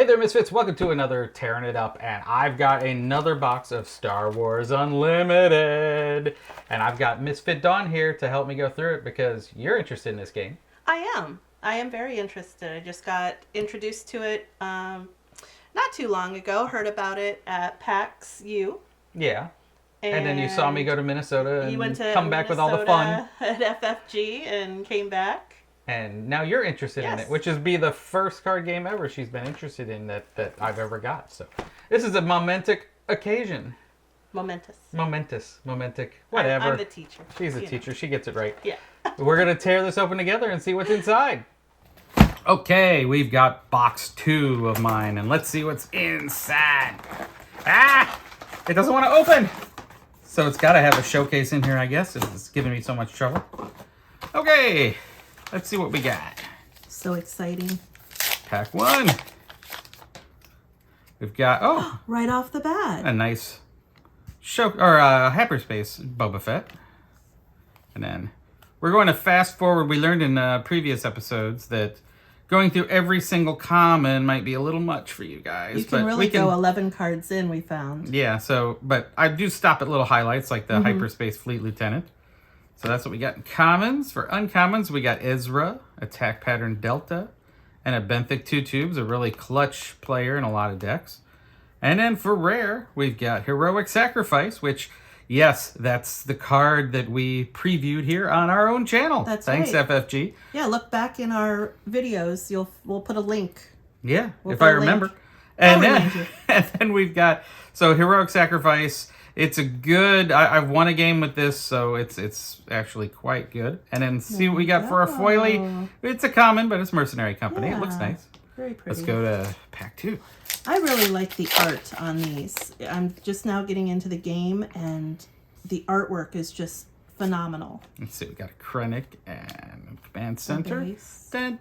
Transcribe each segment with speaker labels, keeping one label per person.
Speaker 1: there, Misfits. Welcome to another Tearing It Up. And I've got another box of Star Wars Unlimited. And I've got Misfit Dawn here to help me go through it because you're interested in this game.
Speaker 2: I am. I am very interested. I just got introduced to it not too long ago. Heard about it at PAX U.
Speaker 1: Yeah. And then you saw me go to Minnesota and
Speaker 2: you went to
Speaker 1: come back with all the fun.
Speaker 2: At FFG and came back.
Speaker 1: And now you're interested in it, which is the first card game ever she's been interested in that I've ever got. So this is a momentous occasion.
Speaker 2: Momentous,
Speaker 1: whatever.
Speaker 2: I'm the teacher.
Speaker 1: She's a teacher. She gets it right.
Speaker 2: Yeah.
Speaker 1: We're going to tear this open together and see what's inside. Okay, we've got box 2 of mine, and let's see what's inside. Ah! It doesn't want to open! So it's got to have a showcase in here, I guess. It's giving me so much trouble. Okay, let's see what we got.
Speaker 2: So exciting.
Speaker 1: Pack 1. We've got,
Speaker 2: right off the bat,
Speaker 1: a nice hyperspace Boba Fett. And then we're going to fast forward. We learned in previous episodes that going through every single common might be a little much for you guys.
Speaker 2: You can really go 11 cards in, we found.
Speaker 1: Yeah, but I do stop at little highlights like the Hyperspace Fleet Lieutenant. So that's what we got in commons. For uncommons, we got Ezra, Attack Pattern Delta, and a Benthic 2 Tubes, a really clutch player in a lot of decks. And then for rare, we've got Heroic Sacrifice, which, yes, that's the card that we previewed here on our own channel. Thanks,
Speaker 2: right.
Speaker 1: FFG.
Speaker 2: Yeah, look back in our videos. We'll put a link.
Speaker 1: Yeah, if I remember. And then we've got, so Heroic Sacrifice. It's a good, I've won a game with this, so it's actually quite good. And then see what we got for our foily. It's a common, but it's Mercenary Company.
Speaker 2: Yeah,
Speaker 1: it looks nice.
Speaker 2: Very pretty.
Speaker 1: Let's go to pack 2.
Speaker 2: I really like the art on these. I'm just now getting into the game, and the artwork is just phenomenal.
Speaker 1: Let's see, we got a Krennic and Command Center.
Speaker 2: Okay.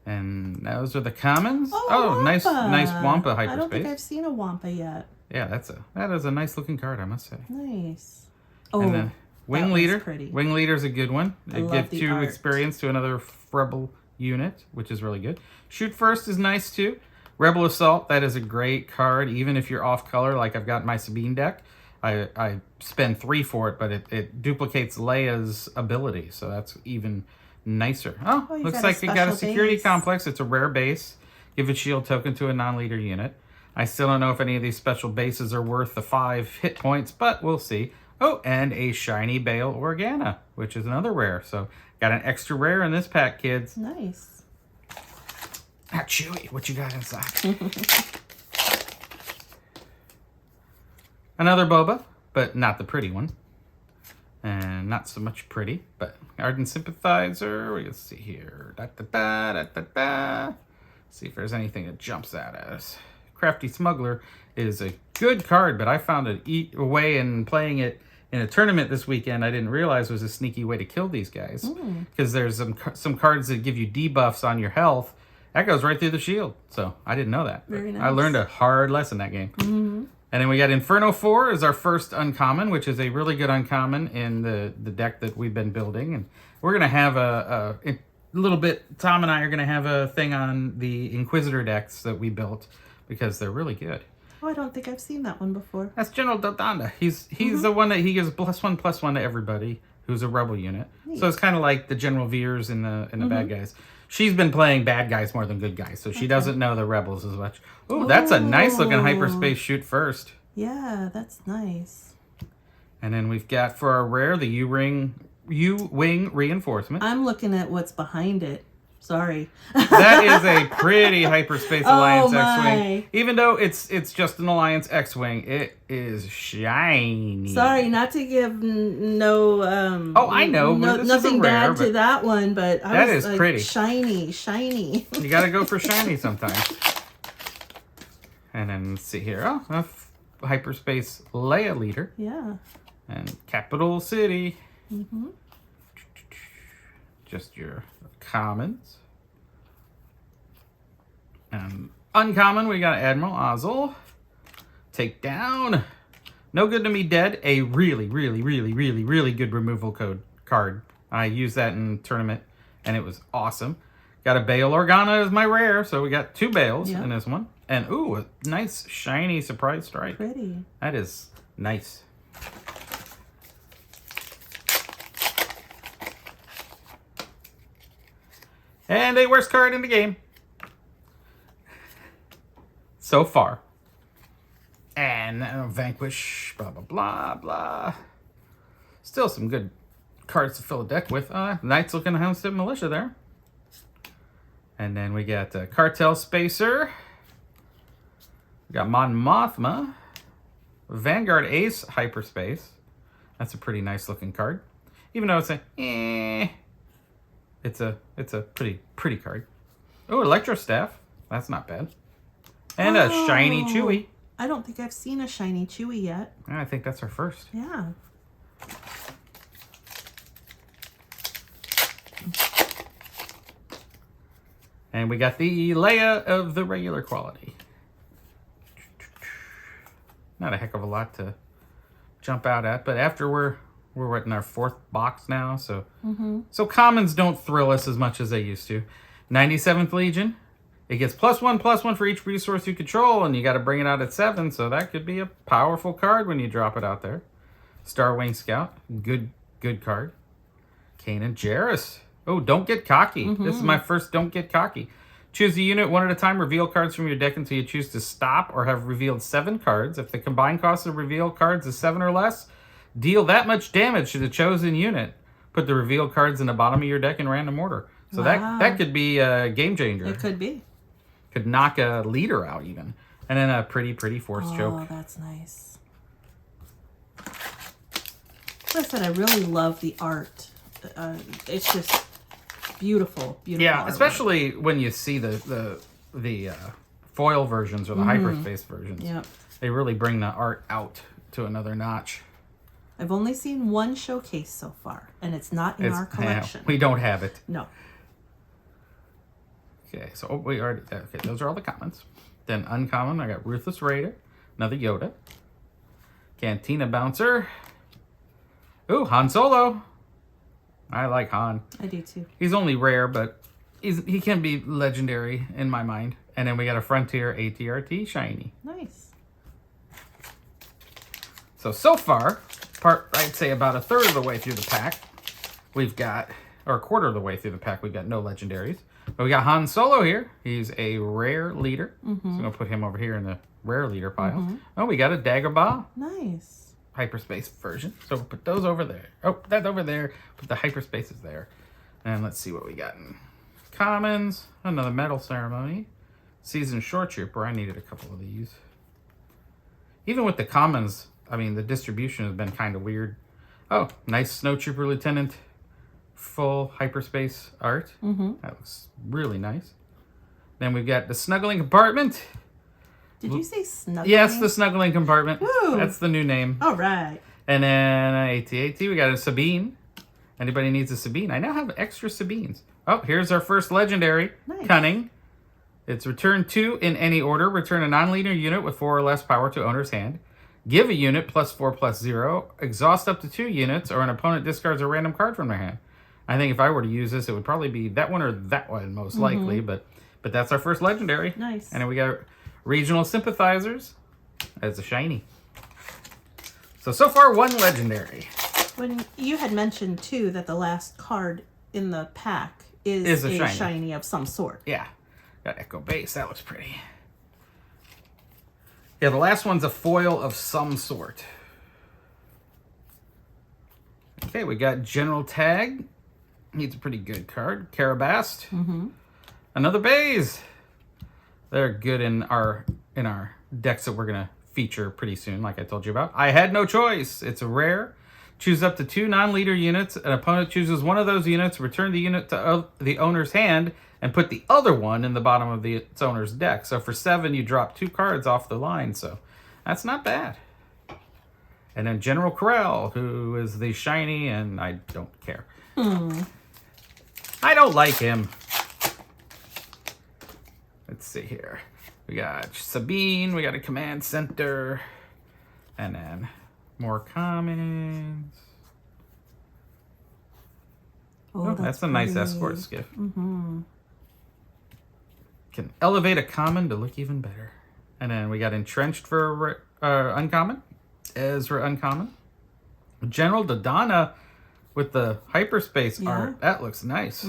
Speaker 1: And those are the commons.
Speaker 2: Oh,
Speaker 1: nice Wampa Hyperspace.
Speaker 2: I don't think I've seen a Wampa yet.
Speaker 1: Yeah, that is a nice looking card, I must say.
Speaker 2: Nice.
Speaker 1: And then Wing Leader.
Speaker 2: Pretty.
Speaker 1: Wing Leader's a good one. It gives you
Speaker 2: art.
Speaker 1: experience to another Rebel unit, which is really good. Shoot First is nice too. Rebel Assault, that is a great card, even if you're off color, like I've got in my Sabine deck. I spend 3 for it, but it duplicates Leia's ability, so that's even nicer. Looks like it got a security complex. It's a rare base. Give a shield token to a non-leader unit. I still don't know if any of these special bases are worth the 5 hit points, but we'll see. Oh, and a shiny Bail Organa, which is another rare. So got an extra rare in this pack, kids.
Speaker 2: Nice.
Speaker 1: Chewy, what you got inside? Another Boba, but not the pretty one. And not so much pretty, but Ardent Sympathizer. We're going to see here. See if there's anything that jumps at us. Crafty Smuggler is a good card, but I found it away in playing it in a tournament this weekend. I didn't realize was a sneaky way to kill these guys. Because there's some cards that give you debuffs on your health. That goes right through the shield. So I didn't know that.
Speaker 2: Very nice.
Speaker 1: I learned a hard lesson that game. And then we got Inferno 4 is our first uncommon, which is a really good uncommon in the deck that we've been building. And we're going to have a little bit, Tom and I are going to have a thing on the Inquisitor decks that we built because they're really good.
Speaker 2: Oh, I don't think I've seen that one before.
Speaker 1: That's General Dodonda. He's the one that he gives +1/+1 to everybody who's a rebel unit. Neat. So it's kind of like the General Veers in the bad guys. She's been playing bad guys more than good guys, so she doesn't know the rebels as much. Oh, that's a nice looking Hyperspace Shoot First.
Speaker 2: Yeah, that's nice.
Speaker 1: And then we've got for our rare the U-Wing Reinforcement.
Speaker 2: I'm looking at what's behind it. Sorry.
Speaker 1: That is a pretty Hyperspace Alliance X-Wing. Even though it's just an Alliance X-Wing, it is shiny.
Speaker 2: Sorry, not to give no
Speaker 1: I know.
Speaker 2: Nothing bad to that one, but
Speaker 1: that is pretty.
Speaker 2: Shiny.
Speaker 1: You got to go for shiny sometimes. And then let's see here. A Hyperspace Leia Leader.
Speaker 2: Yeah.
Speaker 1: And Capital City. Just your commons. And uncommon, we got Admiral Ozzel. Take down. No Good to Me Dead. A really good removal code card. I used that in tournament, and it was awesome. Got a Bale Organa as my rare, so we got 2 Bales
Speaker 2: Yep.
Speaker 1: in this one. And, ooh, a nice, shiny surprise strike.
Speaker 2: Pretty.
Speaker 1: That is nice. And a worst card in the game. So far. And Vanquish, blah, blah, blah, blah. Still some good cards to fill a deck with. Knights looking Homestead Militia there. And then we got Cartel Spacer. We got Mon Mothma. Vanguard Ace Hyperspace. That's a pretty nice looking card. Even though it's it's a pretty card. Oh, Electro Staff. That's not bad. And a shiny Chewy.
Speaker 2: I don't think I've seen a shiny Chewy yet.
Speaker 1: I think that's our first.
Speaker 2: Yeah.
Speaker 1: And we got the Leia of the regular quality. Not a heck of a lot to jump out at, but after we're in our 4th box now, so so commons don't thrill us as much as they used to. 97th Legion. It gets +1/+1 for each resource you control, and you got to bring it out at 7, so that could be a powerful card when you drop it out there. Starwing Scout. Good card. Kanan Jarrus. Oh, don't get cocky. This is my first don't get cocky. Choose a unit one at a time. Reveal cards from your deck until you choose to stop or have revealed 7 cards. If the combined cost of reveal cards is 7 or less, deal that much damage to the chosen unit. Put the revealed cards in the bottom of your deck in random order. So that could be a game changer.
Speaker 2: It could be.
Speaker 1: Could knock a leader out even. And then a pretty Force Choke.
Speaker 2: Oh, that's nice. Like I said, I really love the art. It's just beautiful.
Speaker 1: Yeah,
Speaker 2: artwork.
Speaker 1: especially when you see the foil versions or the hyperspace versions.
Speaker 2: Yep.
Speaker 1: They really bring the art out to another notch.
Speaker 2: I've only seen one showcase so far, and it's not in our collection.
Speaker 1: We don't have it.
Speaker 2: No.
Speaker 1: Okay, so we already... Okay, those are all the commons. Then uncommon, I got Ruthless Raider, another Yoda, Cantina Bouncer. Ooh, Han Solo. I like Han.
Speaker 2: I do too.
Speaker 1: He's only rare, but he can be legendary in my mind. And then we got a Frontier ATRT Shiny.
Speaker 2: Nice.
Speaker 1: So far, I'd say about a third of the way through the pack, we've got, or a quarter of the way through the pack, we've got no legendaries. But we got Han Solo here. He's a rare leader. So I'm going to put him over here in the rare leader pile. Oh, we got a Dagobah.
Speaker 2: Nice.
Speaker 1: Hyperspace version. So we'll put those over there. Oh, that's over there. Put the hyperspaces there. And let's see what we got in commons. Another Medal Ceremony. Seasoned Short Trooper. I needed a couple of these. Even with the commons, I mean, the distribution has been kind of weird. Oh, nice Snow Trooper Lieutenant. Full hyperspace art. That looks really nice. Then we've got the Snuggling Compartment.
Speaker 2: Did you say snuggling?
Speaker 1: Yes, the Snuggling Compartment.
Speaker 2: Woo.
Speaker 1: That's the new name.
Speaker 2: All right.
Speaker 1: And then AT-AT, we got a Sabine. Anybody needs a Sabine? I now have extra Sabines. Oh, here's our first legendary.
Speaker 2: Nice.
Speaker 1: Cunning. It's return 2 in any order. Return a non-leader unit with 4 or less power to owner's hand. Give a unit +4/+0. Exhaust up to 2 units, or an opponent discards a random card from their hand. I think if I were to use this, it would probably be that one or that one, most likely. But that's our first legendary.
Speaker 2: Nice.
Speaker 1: And then we got Regional Sympathizers as a shiny. So far, 1 legendary.
Speaker 2: When you had mentioned, too, that the last card in the pack is a shiny of some sort.
Speaker 1: Yeah. Got Echo Base. That looks pretty. Yeah, the last one's a foil of some sort. Okay, we got General Tag. He's a pretty good card. Carabast. Another Baze. They're good in our decks that we're going to feature pretty soon, like I told you about. I Had No Choice. It's a rare. Choose up to 2 non-leader units. An opponent chooses one of those units, return the unit to the owner's hand, and put the other one in the bottom of its owner's deck. So for 7, you drop 2 cards off the line. So that's not bad. And then General Corral, who is the shiny, and I don't care. I don't like him. Let's see here. We got Sabine, we got a Command Center, and then more commons.
Speaker 2: Oh,
Speaker 1: That's a nice
Speaker 2: pretty.
Speaker 1: escort skiff. Can elevate a common to look even better. And then we got Entrenched for uncommon. Ezra uncommon. General Dodonna with the hyperspace art. That looks nice.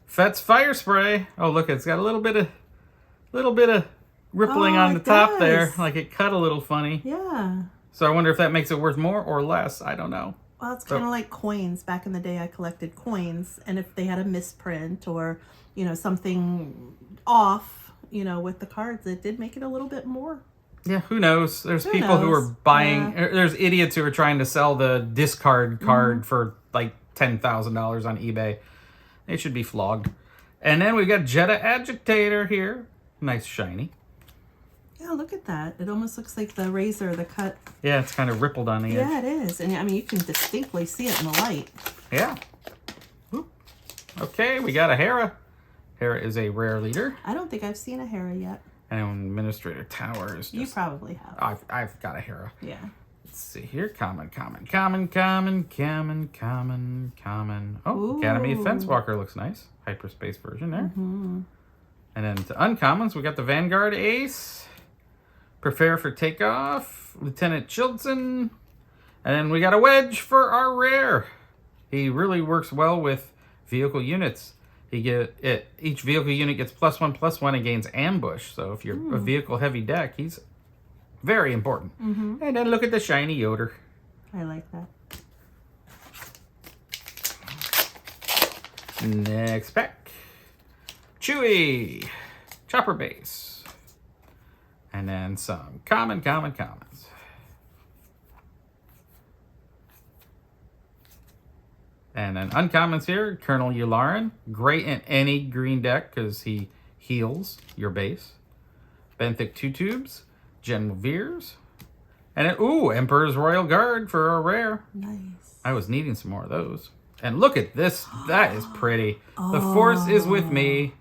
Speaker 1: Fet's Fire Spray. Oh, look, it's got a little bit of rippling on the top there. Like it cut a little funny.
Speaker 2: Yeah.
Speaker 1: So I wonder if that makes it worth more or less. I don't know.
Speaker 2: Well, it's kind of like coins. Back in the day, I collected coins. And if they had a misprint or, you know, something off, you know, with the cards, it did make it a little bit more.
Speaker 1: Yeah, who knows? There's people who are buying... Yeah. There's idiots who are trying to sell the discard card for like $10,000 on eBay. They should be flogged. And then we got Jetta Agitator here. Nice shiny.
Speaker 2: Yeah, look at that. It almost looks like the razor, the cut.
Speaker 1: Yeah, it's kind of rippled on the edge.
Speaker 2: Yeah, it is. And I mean, you can distinctly see it in the light.
Speaker 1: Yeah. Oop. Okay, we got a Hera. Hera is a rare leader.
Speaker 2: I don't think I've seen a Hera yet.
Speaker 1: And Administrator Tower is just...
Speaker 2: You probably have.
Speaker 1: I've got a Hera.
Speaker 2: Yeah.
Speaker 1: Let's see here. Common. Oh,
Speaker 2: Ooh.
Speaker 1: Academy Fenswalker looks nice. Hyperspace version there. And then to uncommons, we got the Vanguard Ace. Prepare for Takeoff. Lieutenant Chilton. And then we got a Wedge for our rare. He really works well with vehicle units. Each vehicle unit gets +1/+1 and gains ambush. So if you're a vehicle heavy deck, he's very important. And then look at the shiny Yoder.
Speaker 2: I like that.
Speaker 1: Next pack. Chewy. Chopper base. And then some commons. And then uncommons here, Colonel Yularen. Great in any green deck because he heals your base. Benthic 2 Tubes. General Veers. And then, Emperor's Royal Guard for a rare.
Speaker 2: Nice.
Speaker 1: I was needing some more of those. And look at this. That is pretty. The Force is with me.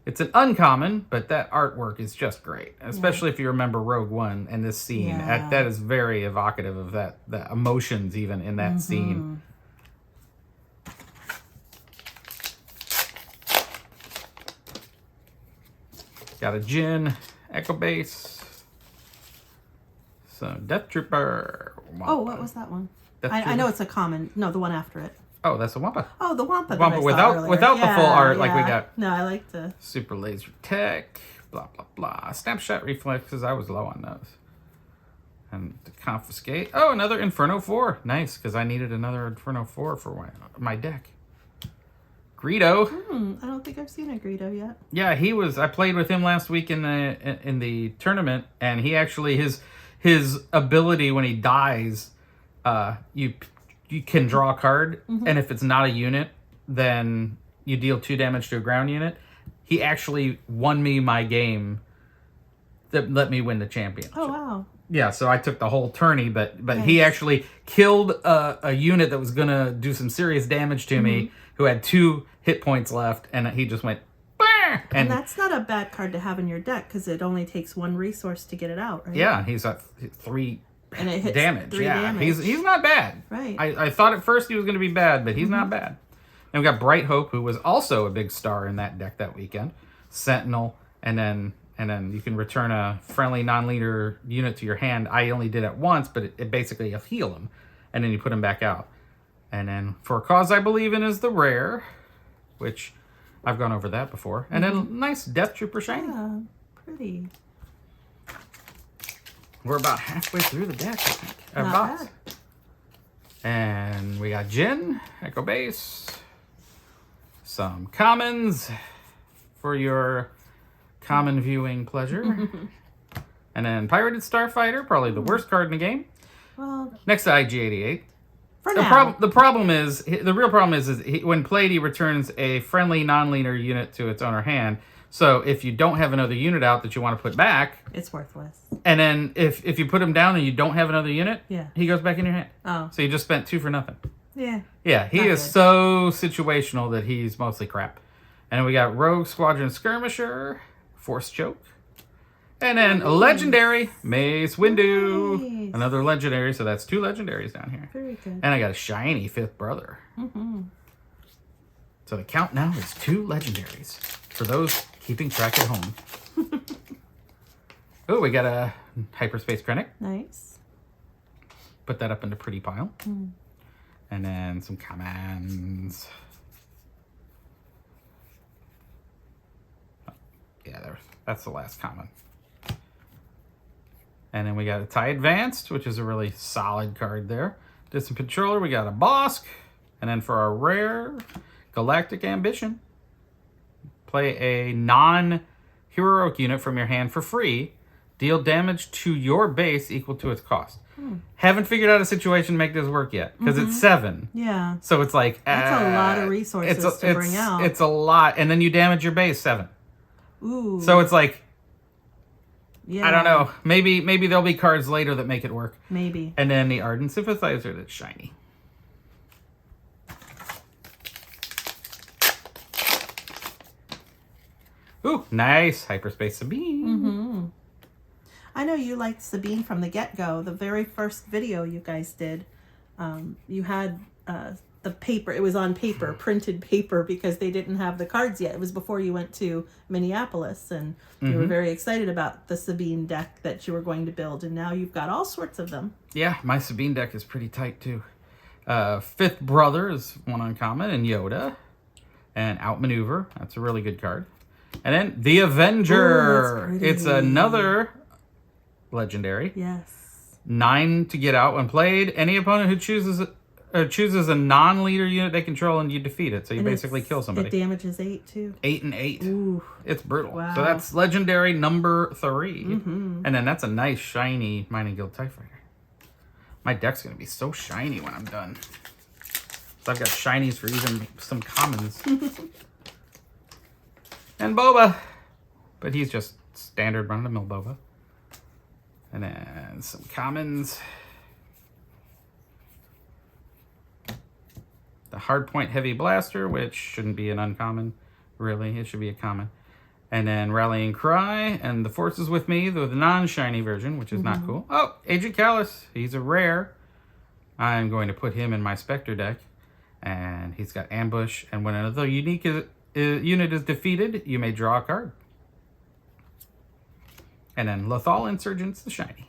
Speaker 1: It's an uncommon, but that artwork is just great. Especially if you remember Rogue One and this scene. That is very evocative of the emotions even in that scene. Got a Jin, Echo Base, some Death Trooper. Wampa.
Speaker 2: Oh, what was that one? I know it's a common. No, the one after it.
Speaker 1: Oh, that's a Wampa.
Speaker 2: Oh, the Wampa.
Speaker 1: Wampa without the full art like we got.
Speaker 2: No, I like the
Speaker 1: Super Laser Tech, blah, blah, blah. Snapshot Reflexes, I was low on those. And to Confiscate. Oh, another Inferno 4. Nice, because I needed another Inferno 4 for my deck. Greedo.
Speaker 2: I don't think I've seen a Greedo yet.
Speaker 1: Yeah, he was. I played with him last week in the tournament, and he actually his ability when he dies, you can draw a card, and if it's not a unit, then you deal 2 damage to a ground unit. He actually won me my game that let me win the championship.
Speaker 2: Oh wow.
Speaker 1: Yeah, so I took the whole tourney, but he actually killed a unit that was gonna do some serious damage to me, who had 2 hit points left, and he just went, bah!
Speaker 2: And that's not a bad card to have in your deck because it only takes 1 resource to get it out, right?
Speaker 1: Yeah, he's at 3
Speaker 2: and it hits
Speaker 1: damage.
Speaker 2: 3
Speaker 1: yeah,
Speaker 2: damage.
Speaker 1: he's not bad.
Speaker 2: Right.
Speaker 1: I thought at first he was going to be bad, but he's not bad. And we got Bright Hope, who was also a big star in that deck that weekend. Sentinel, and then you can return a friendly non-leader unit to your hand. I only did it once, but it basically you'll heal him, and then you put him back out. And then For a Cause I Believe In is the rare, which I've gone over that before. And then nice Death Trooper shiny.
Speaker 2: Yeah, pretty.
Speaker 1: We're about halfway through the deck, I think.
Speaker 2: Not
Speaker 1: box.
Speaker 2: bad.
Speaker 1: And we got Jin, Echo Base, some commons for your common viewing pleasure. And then Pirated Starfighter, probably the worst card in the game.
Speaker 2: Well,
Speaker 1: next to IG-88.
Speaker 2: for now.
Speaker 1: The real problem is when played, he returns a friendly non-leader unit to its owner hand. So if you don't have another unit out that you want to put back,
Speaker 2: It's worthless.
Speaker 1: and then if you put him down and you don't have another unit,
Speaker 2: Yeah.
Speaker 1: he goes back in your hand.
Speaker 2: Oh.
Speaker 1: So you just spent 2 for nothing.
Speaker 2: Yeah.
Speaker 1: Yeah, he
Speaker 2: Not
Speaker 1: is
Speaker 2: good.
Speaker 1: so situational that he's mostly crap. And we got Rogue Squadron Skirmisher, Force Choke, and then a legendary Mace Windu.
Speaker 2: Nice.
Speaker 1: Another legendary, so that's 2 legendaries down here.
Speaker 2: Very good.
Speaker 1: And I got a shiny 5th brother. So the count now is 2 legendaries. for those keeping track at home. Oh, we got a Hyperspace Krennic.
Speaker 2: Nice.
Speaker 1: Put that up into pretty pile. And then some commons. Oh, yeah, that's the last common. And then we got a TIE Advanced, which is a really solid card there. Distant Patroller, we got a Bosk. And then for our rare, Galactic Ambition. Play a non-heroic unit from your hand for free. Deal damage to your base equal to its cost. Haven't figured out a situation to make this work yet, because it's 7.
Speaker 2: Yeah.
Speaker 1: So it's like...
Speaker 2: That's a lot of resources to bring out.
Speaker 1: It's a lot. And then you damage your base 7.
Speaker 2: Ooh.
Speaker 1: So it's like...
Speaker 2: Yeah.
Speaker 1: I don't know. Maybe there'll be cards later that make it work.
Speaker 2: Maybe.
Speaker 1: And then the Ardent Sympathizer that's shiny. Ooh, nice. Hyperspace Sabine.
Speaker 2: I know you liked Sabine from the get-go. The very first video you guys did, you had the paper. It was on paper, printed paper, because they didn't have the cards yet. It was before you went to Minneapolis, and you were very excited about the Sabine deck that you were going to build, and now you've got all sorts of them.
Speaker 1: Yeah, my Sabine deck is pretty tight, too. Fifth Brother is one uncommon, and Yoda. And Outmaneuver. That's a really good card. And then the Avenger.
Speaker 2: Ooh, that's pretty.
Speaker 1: It's another legendary.
Speaker 2: Yes.
Speaker 1: 9 to get out when played. Any opponent who chooses a non-leader unit they control, and you defeat it. So you basically kill somebody.
Speaker 2: It damages 8 too.
Speaker 1: 8 and 8.
Speaker 2: Ooh.
Speaker 1: It's brutal.
Speaker 2: Wow.
Speaker 1: So that's legendary number 3. And then that's a nice shiny Mining Guild TIE Fighter. My deck's gonna be so shiny when I'm done. So I've got shinies for even some commons. And Boba. But he's just standard run-of-the-mill Boba. And then some commons. The Hardpoint Heavy Blaster, which shouldn't be an uncommon, really. It should be a common. And then Rallying Cry, and the Force is with me, the non-shiny version, which is not cool. Oh, Agent Callus. He's a rare. I'm going to put him in my Spectre deck. And he's got Ambush, and when another unique unit is defeated, you may draw a card. And then Lothal Insurgents, the shiny.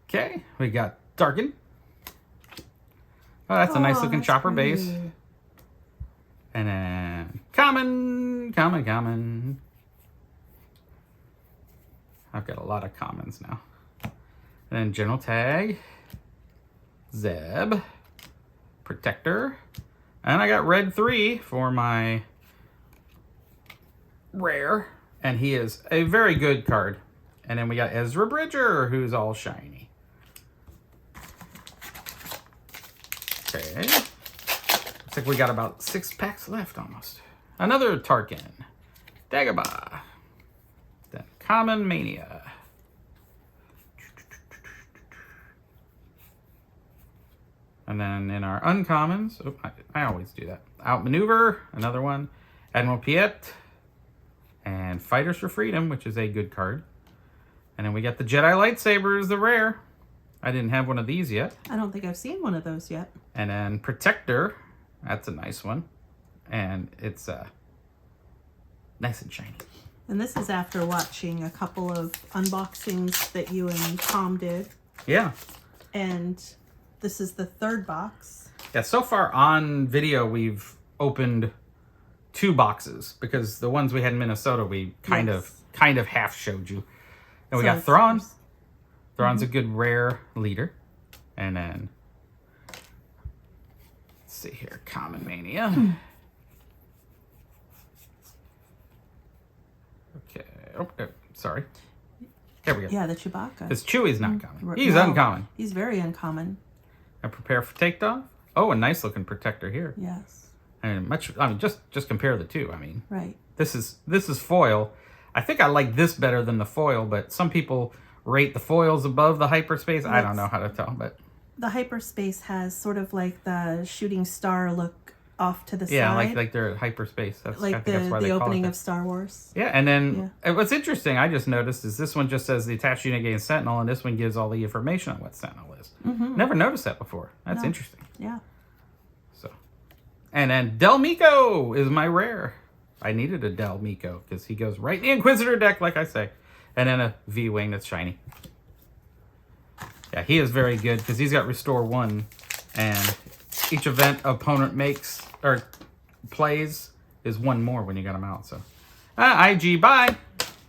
Speaker 1: Okay, we got Darkin. Oh, that's a nice looking chopper
Speaker 2: pretty.
Speaker 1: base. And then common. I've got a lot of commons now. And then General Tag, Zeb, Protector, and I got Red 3 for my rare, and he is a very good card. And then we got Ezra Bridger, who's all shiny. Okay. Looks like we got about 6 packs left almost. Another Tarkin, Dagobah, then Common Mania. And then in our uncommons, I always do that. Outmaneuver, another one. Admiral Piet, and Fighters for Freedom, which is a good card. And then we got the Jedi Lightsabers, the rare. I didn't have one of these yet.
Speaker 2: I don't think I've seen one of those yet.
Speaker 1: And then Protector, that's a nice one. And it's nice and shiny.
Speaker 2: And this is after watching a couple of unboxings that you and Tom did.
Speaker 1: Yeah.
Speaker 2: And this is the 3rd box.
Speaker 1: Yeah, so far on video, we've opened 2 boxes because the ones we had in Minnesota, we kind of half showed you. And we got Thrawn. Thrawn's a good rare leader. And then, let's see here, Common Mania. Okay. Oh, sorry. There we go.
Speaker 2: Yeah, the Chewbacca.
Speaker 1: Because Chewie's not common. He's uncommon.
Speaker 2: He's very uncommon.
Speaker 1: And Prepare for Takeoff. Oh, a nice looking Protector here.
Speaker 2: Yes.
Speaker 1: And just compare the two. I mean,
Speaker 2: right.
Speaker 1: This is foil. I think I like this better than the foil, but some people rate the foils above the hyperspace. I don't know how to tell, but
Speaker 2: the hyperspace has sort of like the shooting star look off to the
Speaker 1: Yeah,
Speaker 2: side.
Speaker 1: like they're at hyperspace. I
Speaker 2: Like
Speaker 1: think that's why
Speaker 2: the
Speaker 1: they call
Speaker 2: opening
Speaker 1: it
Speaker 2: of Star Wars.
Speaker 1: Yeah, and then what's interesting, I just noticed, is this one just says the attached unit gains Sentinel, and this one gives all the information on what Sentinel is. Never noticed that before. That's interesting.
Speaker 2: Yeah.
Speaker 1: So, and then Del Miko is my rare. I needed a Del Miko because he goes right in the Inquisitor deck, like I say. And then a V-Wing that's shiny. Yeah, he is very good because he's got Restore 1, and each event opponent makes or plays is one more when you got them out. So, IG, bye.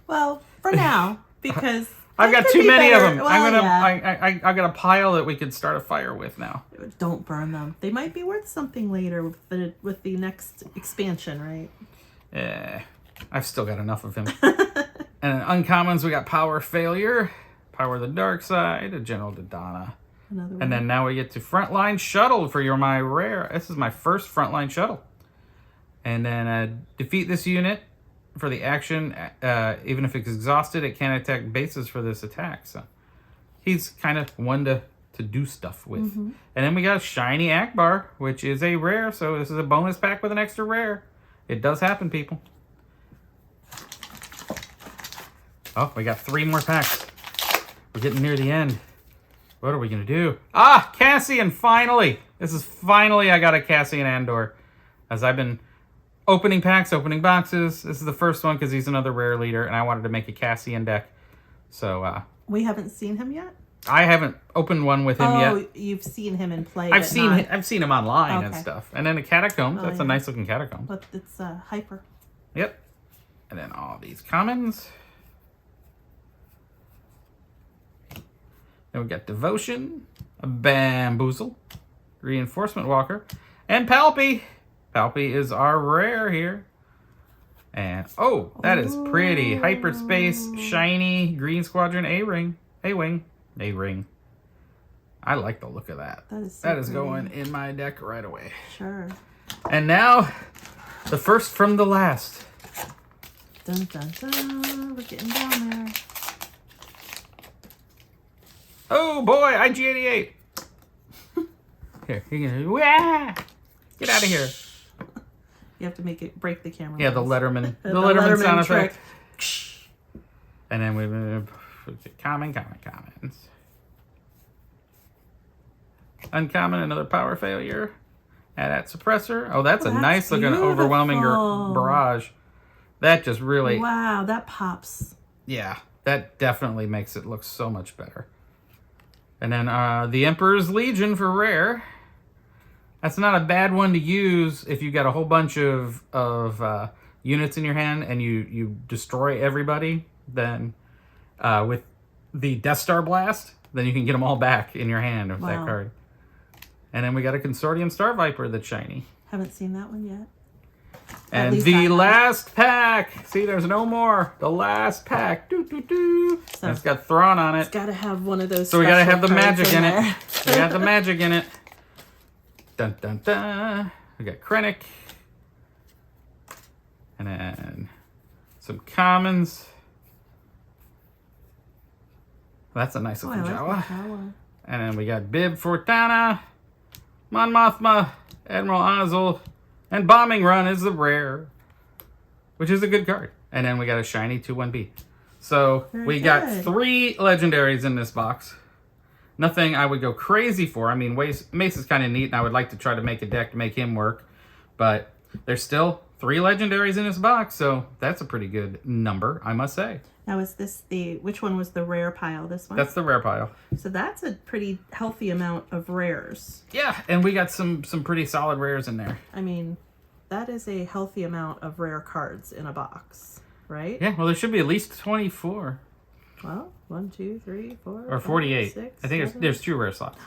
Speaker 2: Well, for now, because
Speaker 1: I've got
Speaker 2: could
Speaker 1: too
Speaker 2: be
Speaker 1: many of
Speaker 2: better.
Speaker 1: them.
Speaker 2: Well,
Speaker 1: I'm gonna.
Speaker 2: yeah.
Speaker 1: I got a pile that we could start a fire with now.
Speaker 2: Don't burn them. They might be worth something later with the next expansion, right?
Speaker 1: Yeah, I've still got enough of him. And uncommons, we got Power Failure, Power of the Dark Side, a General Dodonna.
Speaker 2: Another one.
Speaker 1: And then now we get to Frontline Shuttle for my rare. This is my first Frontline Shuttle. And then defeat this unit for the action. Even if it's exhausted, it can't attack bases for this attack. So he's kind of one to do stuff with. And then we got Shiny Akbar, which is a rare. So this is a bonus pack with an extra rare. It does happen, people. Oh, we got 3 more packs. We're getting near the end. What are we going to do? Ah, Cassian, finally. This is finally I got a Cassian Andor. As I've been opening packs, opening boxes. This is the first one because he's another rare leader, and I wanted to make a Cassian deck. So,
Speaker 2: we haven't seen him yet?
Speaker 1: I haven't opened one with him yet.
Speaker 2: Oh, you've seen him in play.
Speaker 1: I've seen him online and
Speaker 2: Okay.
Speaker 1: stuff. And then the Catacombs. That's a nice looking Catacomb.
Speaker 2: But it's hyper.
Speaker 1: Yep. And then all these commons. Then we got Devotion, a Bamboozle, Reinforcement Walker, and Palpy. Palpy is our rare here. And, oh, that is pretty. Hyperspace, shiny, Green Squadron A-Ring. A-Wing. A-Ring. I like the look of that. That is going in my deck right away.
Speaker 2: Sure.
Speaker 1: And now, the first from the last.
Speaker 2: Dun, dun, dun. We're getting down there.
Speaker 1: Oh boy, IG-88. Here, you can, wah! Get out of here.
Speaker 2: You have to break the camera.
Speaker 1: Yeah, the Letterman.
Speaker 2: The
Speaker 1: Letterman sound
Speaker 2: trick.
Speaker 1: effect. And then we commons. Uncommon, another Power Failure. Add that Suppressor. Oh, that's a nice looking overwhelming barrage. That just really...
Speaker 2: Wow, that pops.
Speaker 1: Yeah, that definitely makes it look so much better. And then the Emperor's Legion for rare. That's not a bad one to use if you got a whole bunch of units in your hand and you destroy everybody. Then with the Death Star Blast, then you can get them all back in your hand with that card. And then we got a Consortium Star Viper that's shiny.
Speaker 2: Haven't seen that one yet.
Speaker 1: And the last pack. See, there's no more. The last pack. So it's got Thrawn on it.
Speaker 2: It's got to have one of those.
Speaker 1: So we got to have the magic in it. We got the magic in it. Dun, dun, dun. We got Krennic. And then some commons. Well, that's a nice looking Jawa. And then we got Bib Fortana, Mon Mothma, Admiral Ozzel, and Bombing Run is the rare, which is a good card. And then we got a shiny 2-1B. So we got 3 legendaries in this box. Nothing I would go crazy for. I mean, Mace is kind of neat, and I would like to try to make a deck to make him work. But there's still 3 legendaries in this box, so that's a pretty good number, I must say.
Speaker 2: Now, is this which one was the rare pile? This one?
Speaker 1: That's the rare pile.
Speaker 2: So that's a pretty healthy amount of rares.
Speaker 1: Yeah, and we got some pretty solid rares in there.
Speaker 2: I mean, that is a healthy amount of rare cards in a box, right?
Speaker 1: Yeah, well, there should be at least 24.
Speaker 2: Well, 1, 2, 3, 4,
Speaker 1: or 48. 5, 6, I think there's 2 rare slots.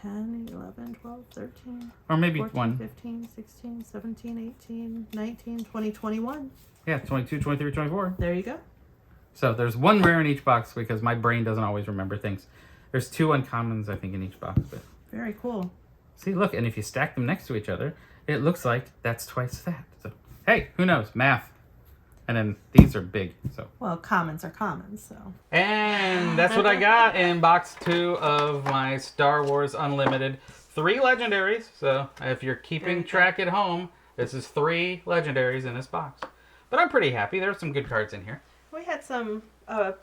Speaker 2: 10, 11, 12, 13.
Speaker 1: Or maybe
Speaker 2: 14,
Speaker 1: 1.
Speaker 2: 15, 16, 17, 18, 19, 20, 21.
Speaker 1: Yeah, 22, 23, 24.
Speaker 2: There you go.
Speaker 1: So there's 1 rare in each box because my brain doesn't always remember things. There's 2 uncommons, I think, in each box. But
Speaker 2: very cool.
Speaker 1: See, look, and if you stack them next to each other, it looks like that's twice that. So, hey, who knows? Math. And then these are big. So.
Speaker 2: Well, commons are commons, so.
Speaker 1: And that's what I got in box 2 of my Star Wars Unlimited 3 legendaries. So if you're keeping track at home, this is 3 legendaries in this box. But I'm pretty happy. There's some good cards in here.
Speaker 2: We had some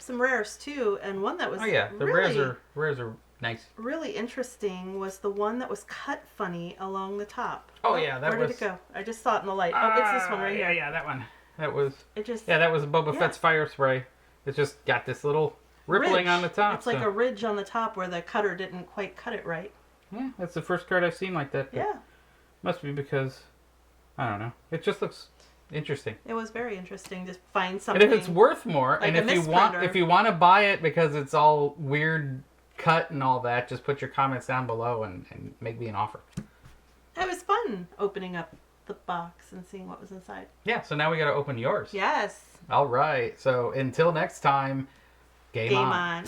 Speaker 2: rares too, and one that was
Speaker 1: The
Speaker 2: really,
Speaker 1: rares are nice.
Speaker 2: really interesting was the one that was cut funny along the top.
Speaker 1: Oh yeah,
Speaker 2: where did it go? I just saw it in the light. Oh, it's this one right here.
Speaker 1: Yeah, that one. That was.
Speaker 2: It just.
Speaker 1: Yeah, that was Boba Fett's fire spray. It's just got this little rippling
Speaker 2: ridge
Speaker 1: on the top.
Speaker 2: It's like a ridge on the top where the cutter didn't quite cut it right.
Speaker 1: Yeah, that's the first card I've seen like that.
Speaker 2: Yeah.
Speaker 1: Must be because, I don't know. It just looks interesting.
Speaker 2: It was very interesting to find something.
Speaker 1: And if it's worth more,
Speaker 2: like
Speaker 1: and if you want to buy it because it's all weird cut and all that, just put your comments down below and make me an offer.
Speaker 2: It was fun opening up the box and seeing what was inside.
Speaker 1: Yeah, so now we got to open yours.
Speaker 2: Yes.
Speaker 1: All right. So until next time, game on.